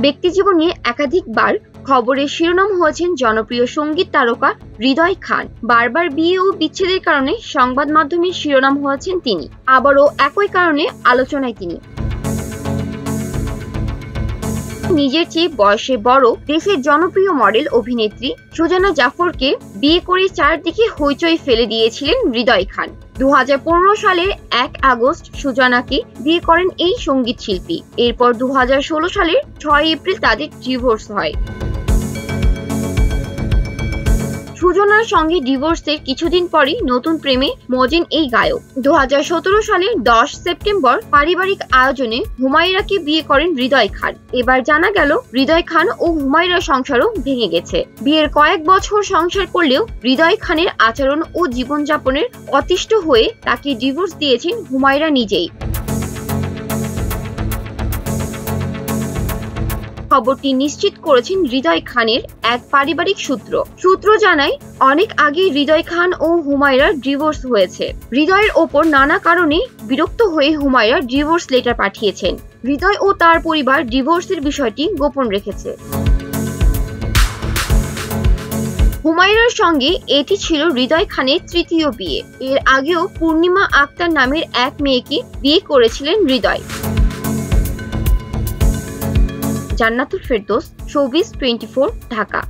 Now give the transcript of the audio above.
ব্যক্তিজীবন নিয়ে একাধিকবার খবরের শিরোনাম হয়েছেন জনপ্রিয় সঙ্গীত তারকা হৃদয় খান। বারবার বিয়ে ও বিচ্ছেদের কারণে সংবাদ মাধ্যমের শিরোনাম হয়েছেন তিনি। আবারও একই কারণে আলোচনায় তিনি। নিজের চেয়ে বয়সে বড় দেশের জনপ্রিয় মডেল অভিনেত্রী সুজানা জাফরকে বিয়ে করে চারদিকে হইচই ফেলে দিয়েছিলেন হৃদয় খান। 2015 সালের 1 আগস্ট সুজানাকে বিয়ে করেন এই সঙ্গীত শিল্পী। এরপর 2016 সালের 6 এপ্রিল তাদের ডিভোর্স হয়। সুজনার সঙ্গে ডিভোর্সের কিছুদিন পরই নতুন প্রেমে মজেন এই গায়ক। 2017 সালের 10 সেপ্টেম্বর পারিবারিক আয়োজনে হুমায়রাকে বিয়ে করেন হৃদয় খান। এবার জানা গেল হৃদয় খান ও হুমায়রার সংসারও ভেঙে গেছে। বিয়ের কয়েক বছর সংসার করলেও হৃদয় খানের আচরণ ও জীবনযাপনের অতিষ্ঠ হয়ে তাকে ডিভোর্স দিয়েছেন হুমায়রা নিজেই। খবরটি নিশ্চিত করেছেন হৃদয় খানের এক পারিবারিক সূত্র জানায়, অনেক আগে হৃদয় খান ও হুমায়রার ডিভোর্স হয়েছে। হৃদয়ের ওপর নানা কারণে বিরক্ত হয়ে হুমায়রা ডিভোর্স লেটার পাঠিয়েছেন। হৃদয় ও তার পরিবার ডিভোর্সের বিষয়টি গোপন রেখেছে। হুমায়রার সঙ্গে এটি ছিল হৃদয় খানের তৃতীয় বিয়ে। এর আগেও পূর্ণিমা আক্তার নামের এক মেয়েকে বিয়ে করেছিলেন হৃদয়। জান্নাতুল ফেরদৌস, শোবিজ 24, ঢাকা।